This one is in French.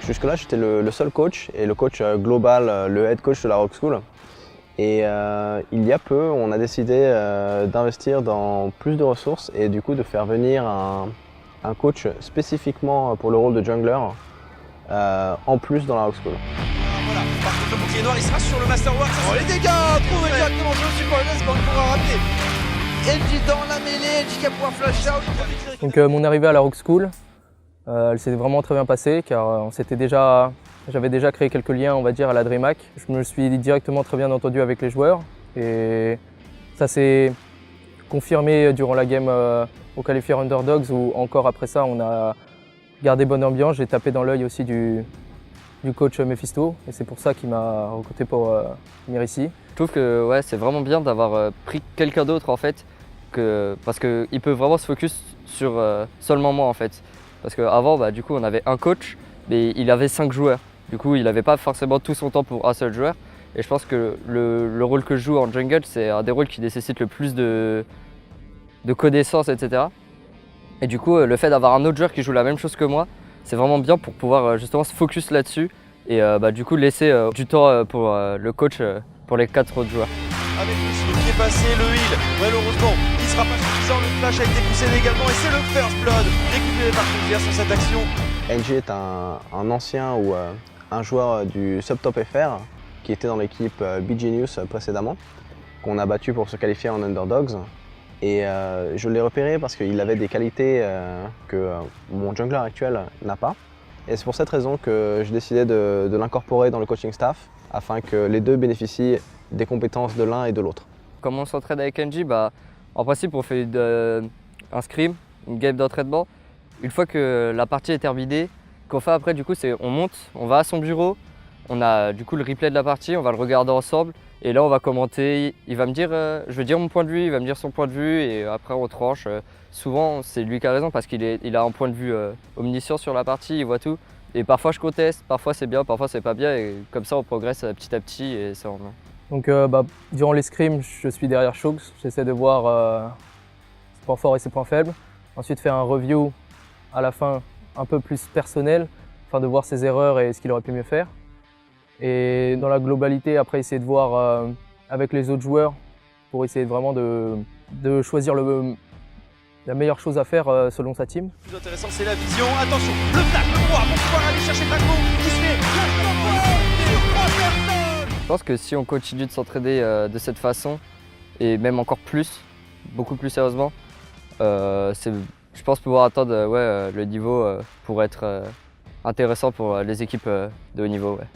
Jusque-là, j'étais le seul coach et le coach global, le head coach de la Rock School. Et il y a peu, on a décidé d'investir dans plus de ressources et du coup de faire venir un coach spécifiquement pour le rôle de jungler en plus dans la Rock School. Voilà, par contre le bouclier noir il sera sur le Masterwork. Oh les dégâts, trouvé directement je suis pas l'aise, on pourra rappeler. Engie dans la mêlée, Engie qui va pouvoir flash out. Donc mon arrivée à la Rock School, elle s'est vraiment très bien passée car j'avais déjà créé quelques liens on va dire à la DreamHack. Je me suis directement très bien entendu avec les joueurs et ça s'est confirmé durant la game au Qualifier Underdogs où encore après ça on a gardé bonne ambiance. J'ai tapé dans l'œil aussi du coach Mephisto et c'est pour ça qu'il m'a recruté pour venir ici. Je trouve que ouais, c'est vraiment bien d'avoir pris quelqu'un d'autre en fait, parce qu'il peut vraiment se focus sur seulement moi en fait. Parce qu'avant, du coup, on avait un coach, mais il avait 5 joueurs. Du coup, il n'avait pas forcément tout son temps pour un seul joueur. Et je pense que le rôle que je joue en jungle, c'est un des rôles qui nécessite le plus de connaissances, etc. Et du coup, le fait d'avoir un autre joueur qui joue la même chose que moi, c'est vraiment bien pour pouvoir justement se focus là-dessus et du coup laisser du temps pour le coach pour les 4 autres joueurs. Avec le qui est passé, le heal, malheureusement, il sera pas suffisant, le flash a été poussé également et c'est le first blood récupéré par Cloudya sur cette action. Engie est un ancien ou un joueur du Subtop FR qui était dans l'équipe BGenius précédemment, qu'on a battu pour se qualifier en Underdogs. Et je l'ai repéré parce qu'il avait des qualités que mon jungler actuel n'a pas. Et c'est pour cette raison que j'ai décidé de l'incorporer dans le coaching staff afin que les deux bénéficient des compétences de l'un et de l'autre. Comme on s'entraîne avec Engie, en principe on fait un scrim, une game d'entraînement. Une fois que la partie est terminée, qu'on fait après du coup c'est on monte, on va à son bureau, on a du coup le replay de la partie, on va le regarder ensemble et là on va commenter, il va me dire, je vais dire mon point de vue, il va me dire son point de vue et après on tranche. Souvent c'est lui qui a raison parce qu'il a un point de vue omniscient sur la partie, il voit tout. Et parfois je conteste, parfois c'est bien, parfois c'est pas bien et comme ça on progresse petit à petit et c'est en bien. Donc durant les scrims, je suis derrière Shogs, j'essaie de voir ses points forts et ses points faibles. Ensuite faire un review à la fin un peu plus personnel, afin de voir ses erreurs et ce qu'il aurait pu mieux faire. Et dans la globalité, après essayer de voir avec les autres joueurs pour essayer vraiment de choisir la meilleure chose à faire selon sa team. Le plus intéressant c'est la vision, attention, le flash, le droit pour pouvoir aller chercher Paco qui se fait sur 3 personnes. Je pense que si on continue de s'entraider de cette façon, et même encore plus, beaucoup plus sérieusement, je pense pouvoir atteindre le niveau pour être intéressant pour les équipes de haut niveau. Ouais.